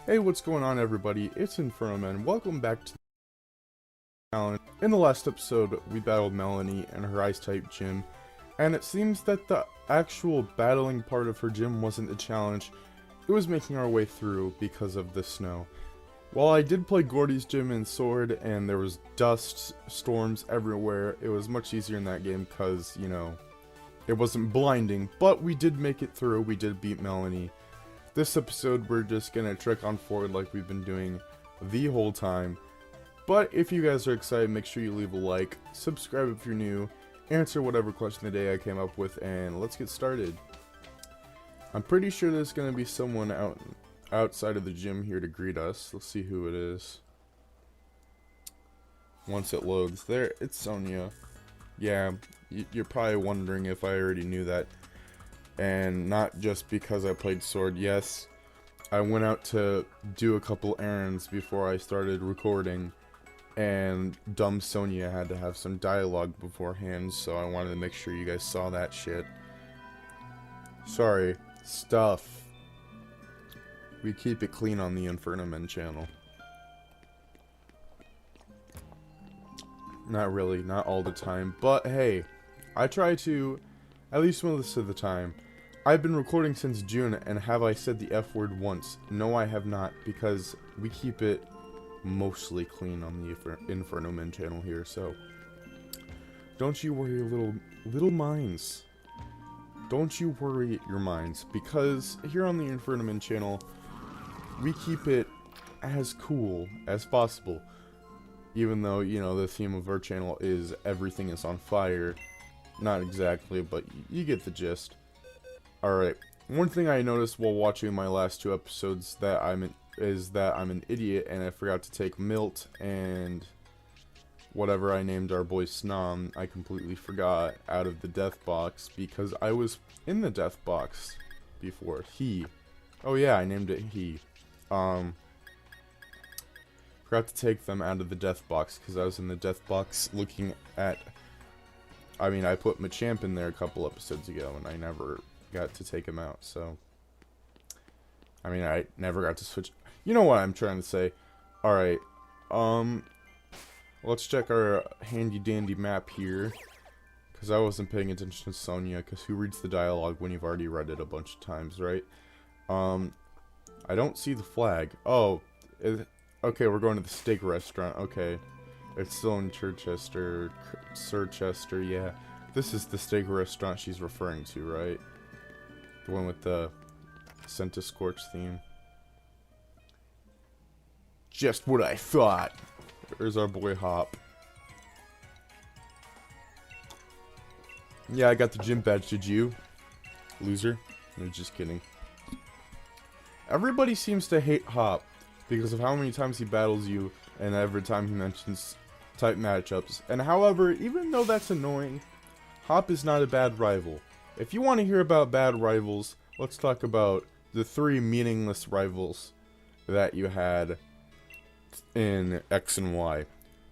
Hey, what's going on everybody? It's Inferno Man. Welcome back to the challenge. In the last episode, we battled Melanie and her Ice-type gym, and it seems that the actual battling part of her gym wasn't the challenge. It was making our way through because of the snow. While I did play Gordy's gym in Sword, and there was dust, storms everywhere, it was much easier in that game because, you know, it wasn't blinding, but we did make it through. We did beat Melanie. This episode, we're just gonna trek on forward like we've been doing the whole time. But if you guys are excited, make sure you leave a like, subscribe if you're new, answer whatever question of the day I came up with, and let's get started. I'm pretty sure there's gonna be someone outside of the gym here to greet us. Let's see who it is. Once it loads, there, it's Sonia. Yeah, you're probably wondering if I already knew that. And not just because I played Sword. Yes, I went out to do a couple errands before I started recording, and dumb Sonia had to have some dialogue beforehand, so I wanted to make sure you guys saw that shit. Sorry, stuff. We keep it clean on the Inferno Men channel. Not really, not all the time, but hey, I try to, at least most of the time. I've been recording since June, and have I said the F word once? No, I have not, because we keep it mostly clean on the Inferno Men channel here, so don't you worry, little minds. Don't you worry your minds, because here on the Inferno Men channel, we keep it as cool as possible. Even though, you know, the theme of our channel is everything is on fire. Not exactly, but you get the gist. Alright, one thing I noticed while watching my last two episodes is that I'm an idiot and I forgot to take Milt and whatever I named our boy Snom, I completely forgot out of the death box because I was in the death box before. Oh yeah, I named it he. Forgot to take them out of the death box because I was in the death box looking at, I mean, I put Machamp in there a couple episodes ago and I never got to take him out, so I mean, I never got to switch. You know what I'm trying to say. Alright, let's check our handy dandy map here, because I wasn't paying attention to Sonia, because who reads the dialogue when you've already read it a bunch of times, right? I don't see the flag. Oh, okay, we're going to the steak restaurant. Okay, it's still in Sirchester, yeah. This is the steak restaurant she's referring to, right? The one with the Scent to Scorch theme. Just what I thought. There's our boy Hop. Yeah, I got the gym badge. Did you? Loser? No, just kidding. Everybody seems to hate Hop because of how many times he battles you and every time he mentions type matchups. And however, even though that's annoying, Hop is not a bad rival. If you want to hear about bad rivals, let's talk about the 3 meaningless rivals that you had in X and Y.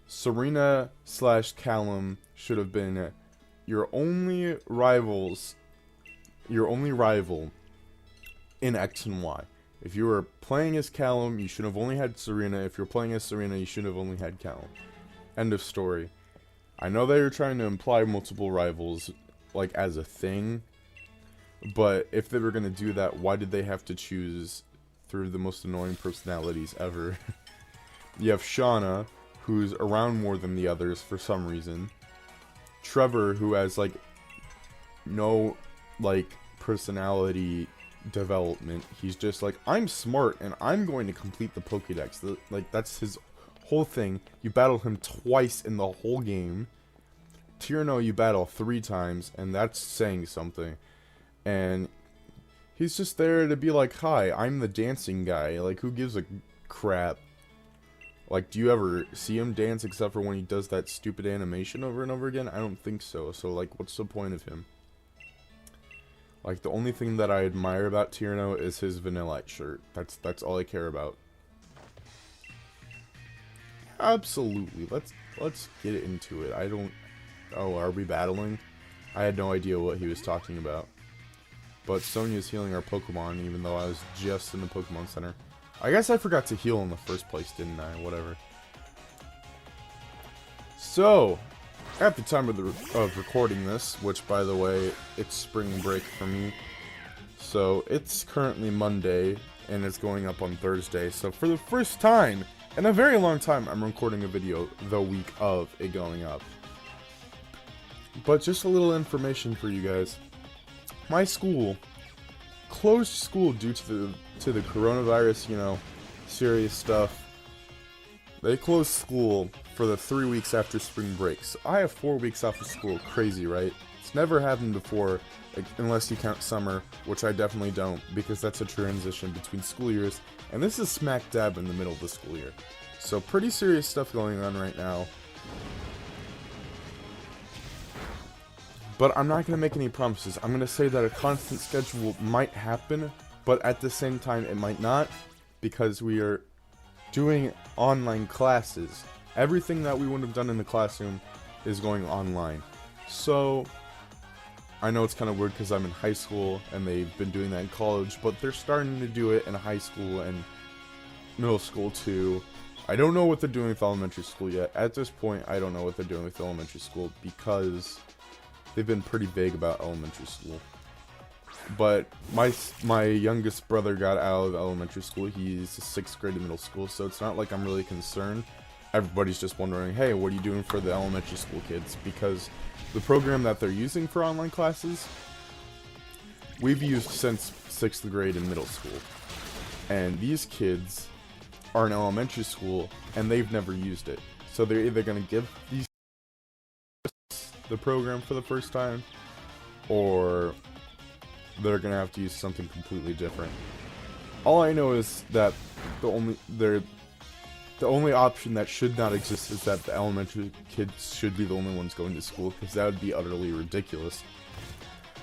Serena / Callum should have been your only rival in X and Y. If you were playing as Callum, you should have only had Serena. If you're playing as Serena, you should have only had Callum. End of story. I know they were trying to imply multiple rivals, like, as a thing, but if they were going to do that, why did they have to choose through the most annoying personalities ever? You have Shauna, who's around more than the others for some reason. Trevor, who has, like, no, like, personality development. He's just like, I'm smart and I'm going to complete the Pokédex. Like, that's his whole thing. You battle him twice in the whole game. Tyrano you battle 3 times, and that's saying something. And he's just there to be like, hi, I'm the dancing guy. Like, who gives a crap? Like, do you ever see him dance except for when he does that stupid animation over and over again? I don't think so. So, like, what's the point of him? Like, the only thing that I admire about Tyrano is his Vanillite shirt. That's all I care about. Absolutely. Let's get into it. I don't... Oh, are we battling? I had no idea what he was talking about. But Sonia's healing our Pokemon, even though I was just in the Pokemon Center. I guess I forgot to heal in the first place, didn't I? Whatever. So, at the time of recording this, which by the way, it's spring break for me. So, it's currently Monday, and it's going up on Thursday. So, for the first time in a very long time, I'm recording a video the week of it going up. But just a little information for you guys. My school closed school due to the coronavirus, you know, serious stuff. They closed school for the 3 weeks after spring break. So I have 4 weeks off of school. Crazy, right? It's never happened before, unless you count summer, which I definitely don't, because that's a transition between school years, and this is smack dab in the middle of the school year. So pretty serious stuff going on right now. But I'm not going to make any promises. I'm going to say that a constant schedule might happen, but at the same time it might not, because we are doing online classes. Everything that we would have done in the classroom is going online. So, I know it's kind of weird because I'm in high school and they've been doing that in college, but they're starting to do it in high school and middle school too. I don't know what they're doing with elementary school yet. At this point, I don't know what they're doing with elementary school because they've been pretty vague about elementary school. But my youngest brother got out of elementary school. He's 6th grade in middle school, so it's not like I'm really concerned. Everybody's just wondering, hey, what are you doing for the elementary school kids? Because the program that they're using for online classes, we've used since 6th grade in middle school. And these kids are in elementary school, and they've never used it. So they're either going to give these the program for the first time, or they're gonna have to use something completely different. All I know is that the only option that should not exist is that the elementary kids should be the only ones going to school, because that would be utterly ridiculous.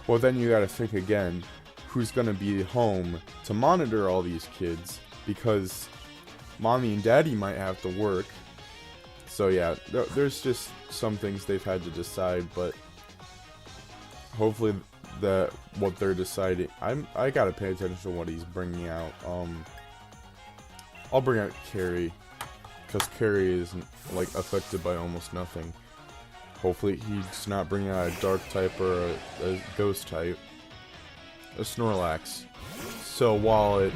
Well, then you gotta think again, who's gonna be home to monitor all these kids, because mommy and daddy might have to work. So yeah, there's just some things they've had to decide, but hopefully what they're deciding, I gotta pay attention to what he's bringing out. I'll bring out Carrie, because Carrie is like affected by almost nothing. Hopefully he's not bringing out a dark type or a ghost type, a Snorlax. So while it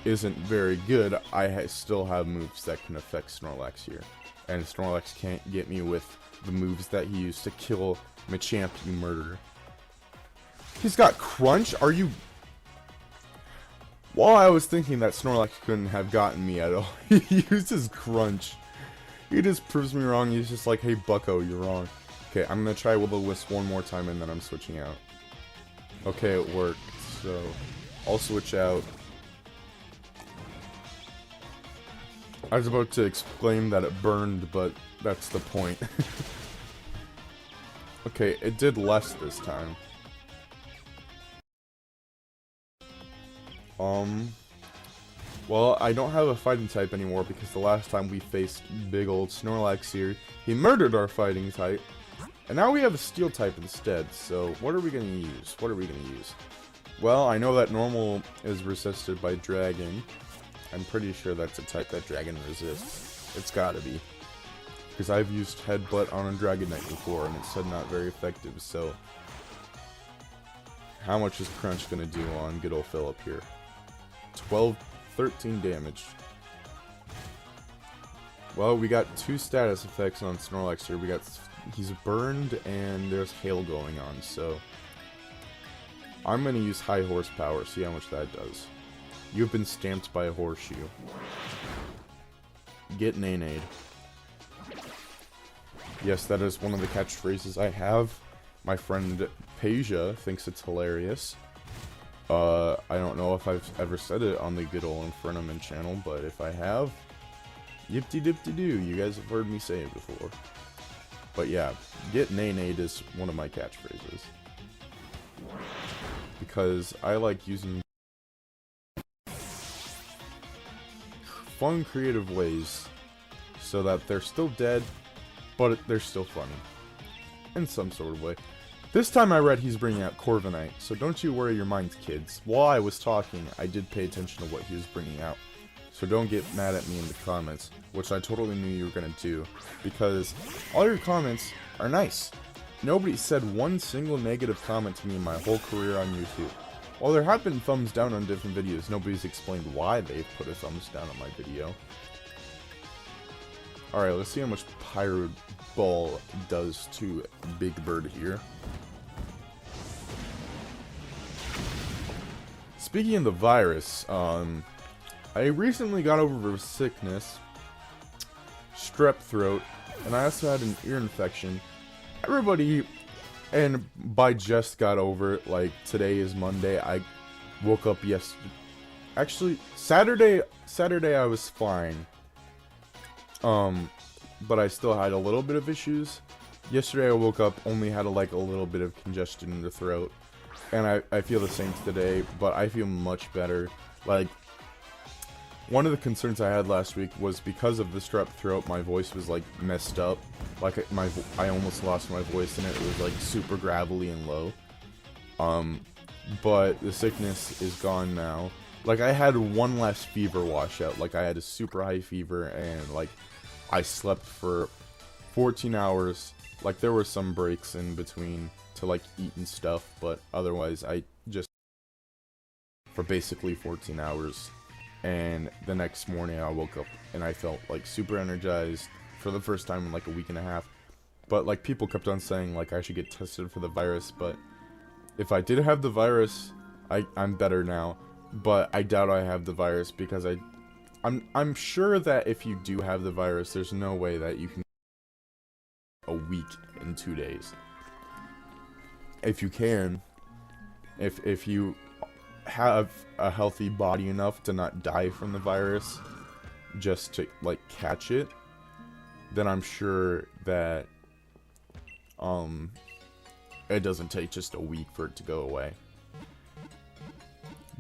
isn't very good, I still have moves that can affect Snorlax here. And Snorlax can't get me with the moves that he used to kill Machamp, you murderer. He's got Crunch? Are you... While I was thinking that Snorlax couldn't have gotten me at all, he uses Crunch. He just proves me wrong. He's just like, hey bucko, you're wrong. Okay, I'm gonna try Will-O-Wisp one more time and then I'm switching out. Okay, it worked. So, I'll switch out. I was about to exclaim that it burned, but that's the point. Okay, it did less this time. Well, I don't have a fighting type anymore because the last time we faced big old Snorlax here, he murdered our fighting type. And now we have a steel type instead, so what are we going to use? Well, I know that normal is resisted by dragon. I'm pretty sure that's a type that dragon resists. It's gotta be. Because I've used Headbutt on a Dragonite before and it said not very effective, so... How much is Crunch gonna do on good old Philip here? 13 damage. Well, we got 2 status effects on Snorlax here. He's burned and there's hail going on, so... I'm gonna use high horsepower, see how much that does. You've been stamped by a horseshoe. Get nay-nayed. Yes, that is one of the catchphrases I have. My friend Peja thinks it's hilarious. I don't know if I've ever said it on the good old Infernament channel, but if I have, yip-de-dip-de-doo, you guys have heard me say it before. But yeah, get nay-nayed is one of my catchphrases. Because I like using fun, creative ways so that they're still dead, but they're still funny. In some sort of way. This time I read he's bringing out Corviknight, so don't you worry your minds, kids. While I was talking, I did pay attention to what he was bringing out. So don't get mad at me in the comments, which I totally knew you were gonna do, because all your comments are nice. Nobody said one single negative comment to me in my whole career on YouTube. While there have been thumbs down on different videos, nobody's explained why they put a thumbs down on my video. Alright, let's see how much Pyro Ball does to Big Bird here. Speaking of the virus, I recently got over a sickness, strep throat, and I also had an ear infection. Everybody, and by just got over it, like today is Monday, I woke up yesterday, actually Saturday I was fine, but I still had a little bit of issues. Yesterday I woke up, only had a little bit of congestion in the throat, and I feel the same today, but I feel much better. Like, one of the concerns I had last week was because of the strep throat, my voice was like messed up. Like I almost lost my voice and it was like super gravelly and low. But the sickness is gone now. Like, I had one less fever washout. Like, I had a super high fever and like I slept for 14 hours. Like, there were some breaks in between to like eat and stuff, but otherwise I just for basically 14 hours. And the next morning I woke up and I felt like super energized for the first time in like a week and a half. But like, people kept on saying like I should get tested for the virus, but if I did have the virus, I'm better now. But I doubt I have the virus, because I'm sure that if you do have the virus, there's no way that you can a week in 2 days. If you can, if you have a healthy body enough to not die from the virus, just to like catch it, then I'm sure that it doesn't take just a week for it to go away.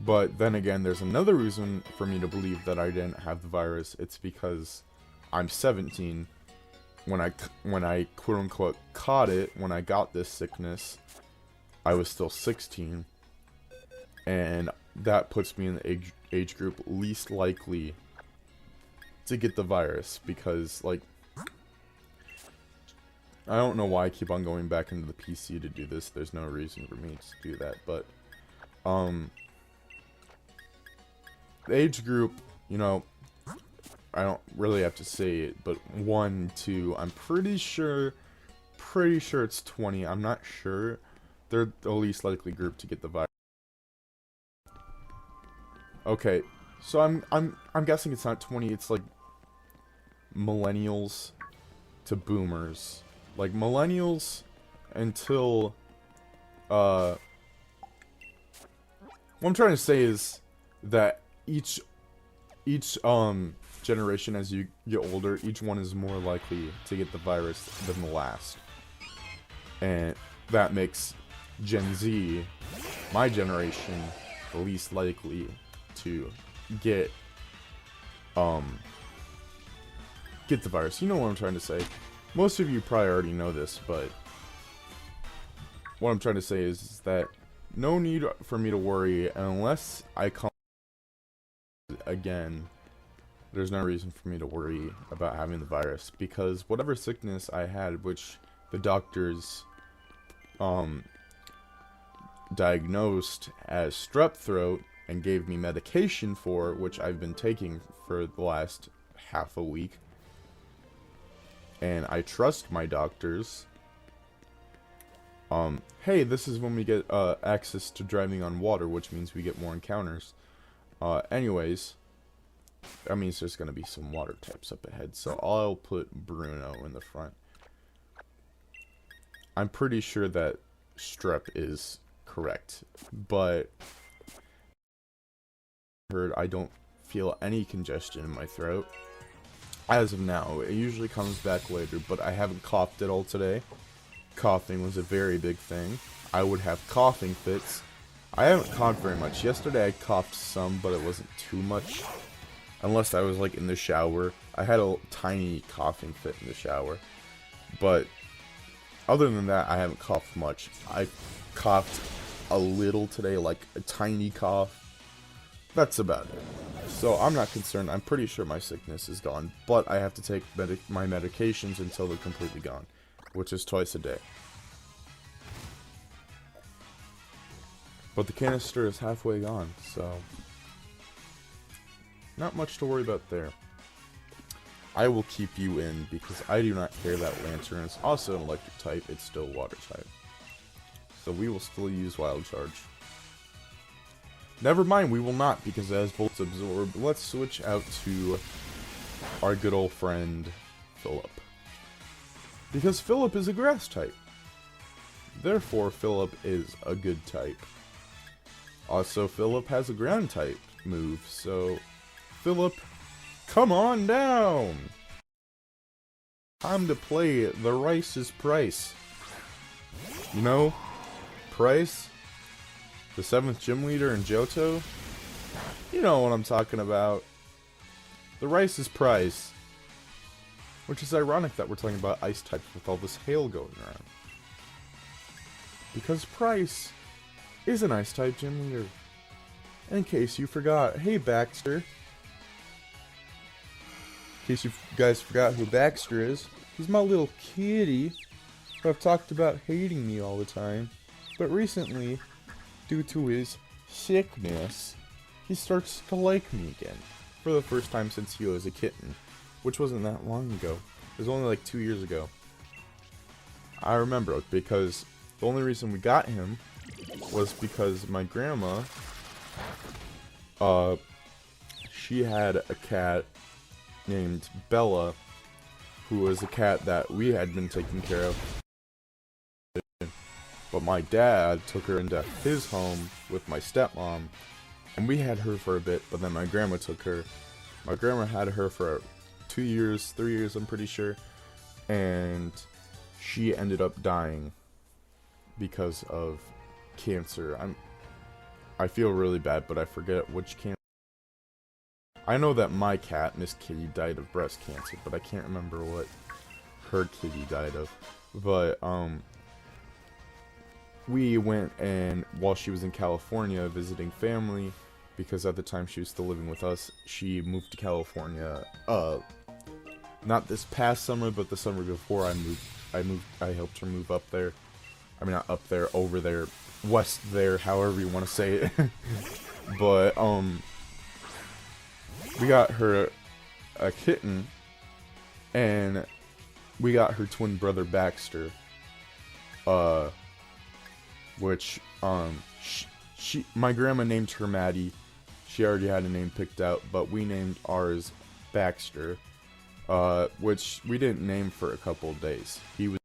But then again, there's another reason for me to believe that I didn't have the virus. It's because I'm 17. When I quote unquote caught it, when I got this sickness, I was still 16. And that puts me in the age group least likely to get the virus, because like, I don't know why I keep on going back into the PC to do this. There's no reason for me to do that, but the age group, you know, I don't really have to say it, but 1, 2, I'm pretty sure it's 20. I'm not sure. They're the least likely group to get the virus. Okay, so I'm guessing it's not 20. It's like millennials to boomers. Like, millennials until what I'm trying to say is that each generation, as you get older, each one is more likely to get the virus than the last. And that makes Gen Z, my generation, the least likely to get the virus. You know what I'm trying to say. Most of you probably already know this, but what I'm trying to say is that no need for me to worry unless I come again. There's no reason for me to worry about having the virus, because whatever sickness I had, which the doctors diagnosed as strep throat and gave me medication for, which I've been taking for the last half a week, and I trust my doctors. Hey, this is when we get access to driving on water, which means we get more encounters. Anyways, that means there's gonna be some water types up ahead, so I'll put Bruno in the front. I'm pretty sure that strep is correct, but I don't feel any congestion in my throat as of now. It usually comes back later, but I haven't coughed at all today. Coughing was a very big thing. I would have coughing fits. I haven't coughed very much. Yesterday I coughed some, but it wasn't too much. Unless I was like in the shower. I had a tiny coughing fit in the shower. But other than that, I haven't coughed much. I coughed a little today, like a tiny cough. That's about it. So I'm not concerned. I'm pretty sure my sickness is gone, but I have to take my medications until they're completely gone, which is twice a day. But the canister is halfway gone, so not much to worry about there. I will keep you in because I do not care that Lantern is also an electric type. It's still water type. So we will still use Wild Charge. Never mind, we will not because it has Volt Absorb. Let's switch out to our good old friend, Philip. Because Philip is a grass type. Therefore, Philip is a good type. Also, Philip has a ground type move, so Philip, come on down! Time to play the Rice is Price. You know, Price, the 7th gym leader in Johto. You know what I'm talking about. The Rice is Price. Which is ironic that we're talking about ice types with all this hail going around. Because Price is an ice type gym leader. In case you forgot. Hey Baxter. In case you guys forgot who Baxter is. He's my little kitty who I've talked about hating me all the time. But recently, due to his sickness, he starts to like me again. For the first time since he was a kitten. Which wasn't that long ago. It was only like 2 years ago. I remember it because the only reason we got him was because my grandma, she had a cat named Bella, who was a cat that we had been taking care of. But my dad took her into his home with my stepmom, and we had her for a bit, but then my grandma took her. My grandma had her for 2 years, 3 years, I'm pretty sure, and she ended up dying because of cancer. I feel really bad, but I forget which cancer. I know that my cat, Miss Kitty, died of breast cancer, but I can't remember what her kitty died of. But we went, and while she was in California visiting family, because at the time she was still living with us, she moved to California, not this past summer, but the summer before I helped her move up there. I mean, not up there, over there, west there, however you want to say it. But, we got her a kitten, and we got her twin brother Baxter, which, my grandma named her Maddie. She already had a name picked out, but we named ours Baxter, which we didn't name for a couple of days. He was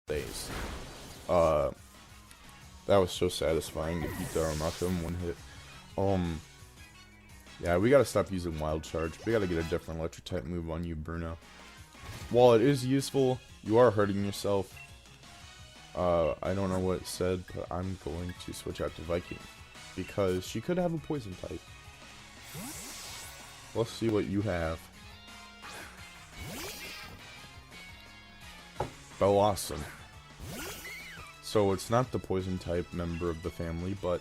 days. That was so satisfying to beat Darumaka in one hit. Yeah, we gotta stop using Wild Charge. We gotta get a different electric type move on you, Bruno. While it is useful, you are hurting yourself. I don't know what it said, but I'm going to switch out to Viking. Because she could have a poison type. Let's see what you have. Awesome. So it's not the poison type member of the family, but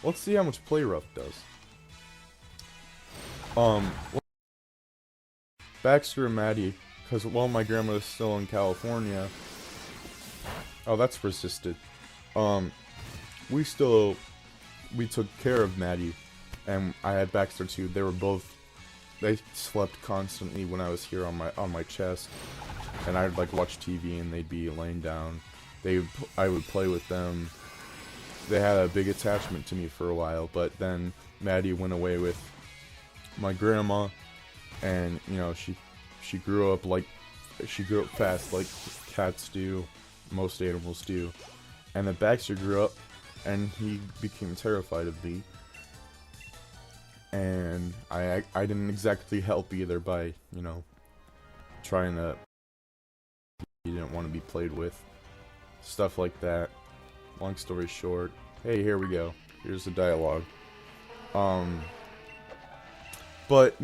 let's see how much Play Rough does. Baxter and Maddie, because while my grandma is still in California, oh, that's resisted. We took care of Maddie, and I had Baxter too. They slept constantly when I was here on my chest, and I'd like watch TV and they'd be laying down. I would play with them. They had a big attachment to me for a while, but then Maddie went away with my grandma, and you know she grew up fast like cats do, most animals do, and then Baxter grew up, and he became terrified of me, and I didn't exactly help either by trying to. He didn't want to be played with, stuff like that. Long story short, hey, here we go. Here's the dialogue. But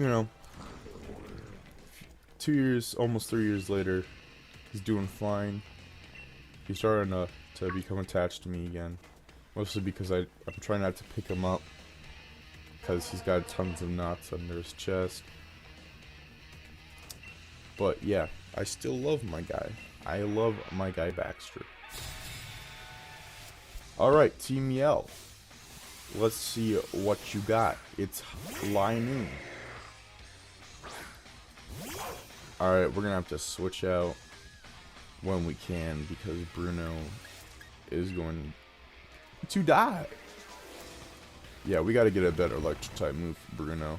2 years, almost 3 years later, he's doing fine. He's starting to become attached to me again. Mostly because I'm trying not to pick him up because he's got tons of knots under his chest. But yeah, I still love my guy. I love my guy Baxter. Alright, Team Yell. Let's see what you got. It's lining. Alright, we're gonna have to switch out when we can because Bruno is going to die. Yeah, we gotta get a better electric type move for Bruno.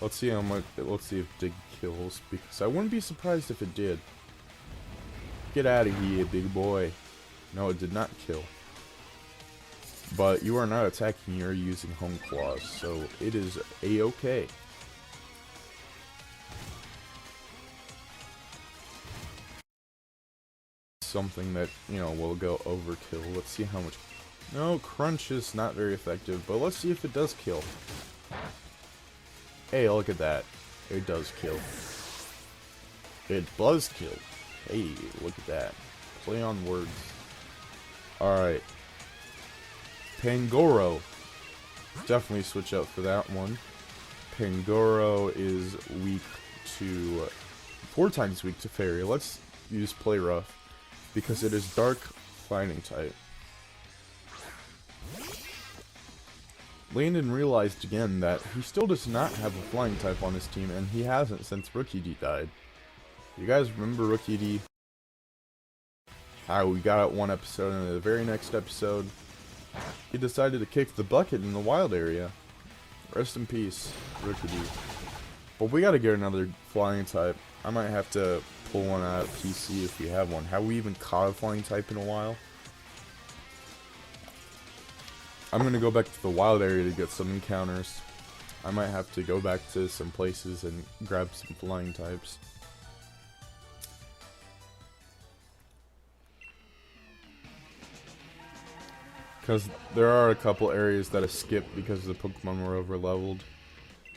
Let's see how much. Let's see if Dig kills, because I wouldn't be surprised if it did. Get out of here, big boy. No, it did not kill. But you are not attacking, you're using Home Claws, so it is a-okay. Something that, you know, will go overkill. Let's see how much. No, Crunch is not very effective, but let's see if it does kill. Hey, look at that. It does kill. It does kill. Hey, look at that. Play on words. Alright. Pangoro. Definitely switch out for that one. Pangoro is weak to... 4 times weak to Fairy. Let's use Play Rough, because it is Dark Fighting type. Landon realized again that he still does not have a flying type on his team, and he hasn't since Rookie D died. You guys remember Rookie D? How we got out one episode, and in the very next episode, he decided to kick the bucket in the wild area. Rest in peace, Rookie D. But we gotta get another flying type. I might have to pull one out of PC if we have one. Have we even caught a flying type in a while? I'm gonna go back to the wild area to get some encounters. I might have to go back to some places and grab some flying types. Because there are a couple areas that I skipped because the Pokemon were over leveled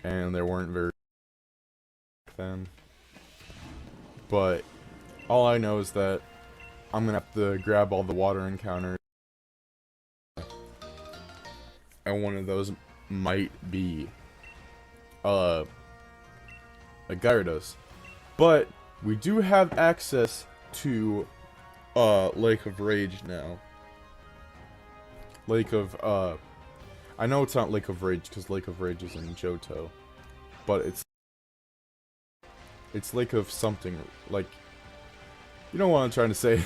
and they weren't very then. But all I know is that I'm gonna have to grab all the water encounters. And one of those might be a Gyarados. But we do have access to Lake of Rage now. Lake of I know it's not Lake of Rage because Lake of Rage is in Johto, but it's Lake of something, like, you know what I'm trying to say.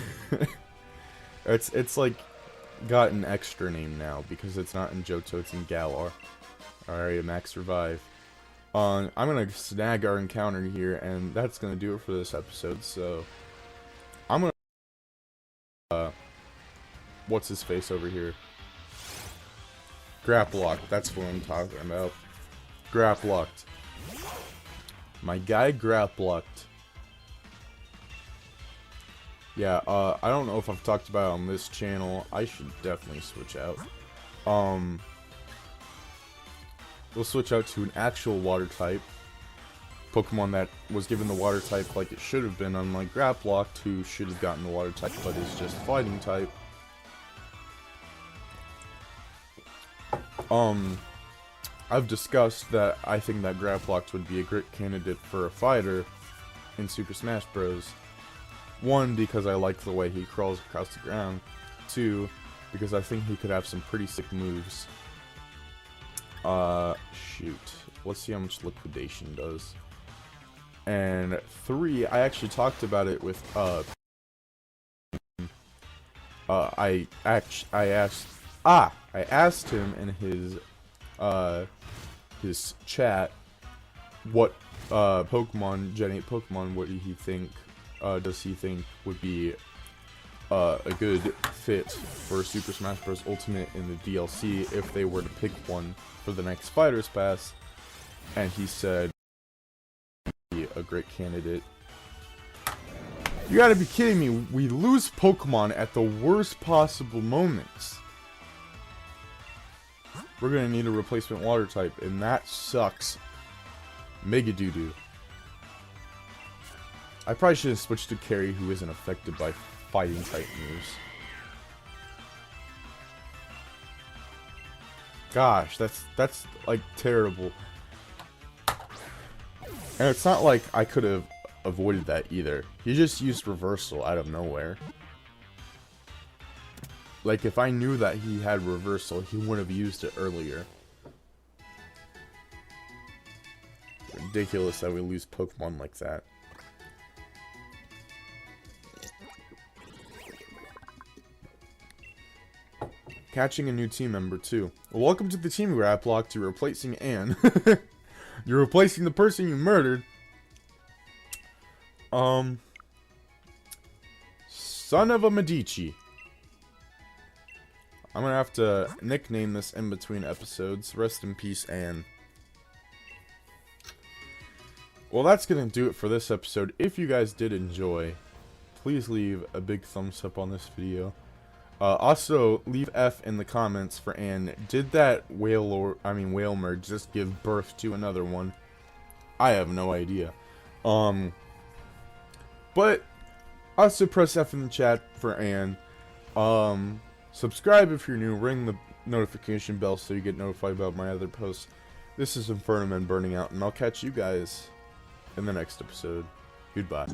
it's like got an extra name now because it's not in Johto, it's in Galar. Alright, Max Revive. I'm gonna snag our encounter here, and that's gonna do it for this episode. So I'm gonna what's his face over here? Grapploct, that's what I'm talking about. Grapploct. My guy Grapploct. Yeah, I don't know if I've talked about it on this channel. I should definitely switch out. We'll switch out to an actual water type Pokemon that was given the water type like it should have been, unlike Grapploct, who should have gotten the water type but is just fighting type. I've discussed that I think that Grapploct would be a great candidate for a fighter in Super Smash Bros. 1, because I like the way he crawls across the ground. 2, because I think he could have some pretty sick moves. Shoot. Let's see how much Liquidation does. And 3, I actually talked about it with, I asked him in his chat what Gen 8 Pokemon would he think does he think would be a good fit for Super Smash Bros. Ultimate in the DLC if they were to pick one for the next Fighters Pass, and he said be a great candidate. You gotta be kidding me, we lose Pokemon at the worst possible moments. We're gonna need a replacement water type, and that sucks. Mega Doo-Doo. I probably should have switched to Carry, who isn't affected by fighting type moves. gosh, that's like terrible. And it's not like I could have avoided that either. He just used reversal out of nowhere. Like, if I knew that he had reversal, he would have used it earlier. Ridiculous that we lose Pokemon like that. Catching a new team member, too. Well, welcome to the team grab lock to replacing Anne. You're replacing the person you murdered. Son of a Medici. I'm gonna have to nickname this in between episodes. Rest in peace, Anne. Well, that's gonna do it for this episode. If you guys did enjoy, please leave a big thumbs up on this video. Also, leave F in the comments for Anne. Did that whale merge just give birth to another one? I have no idea. But also press F in the chat for Anne. Subscribe if you're new. Ring the notification bell so you get notified about my other posts. This is Inferno Man Burning Out, and I'll catch you guys in the next episode. Goodbye.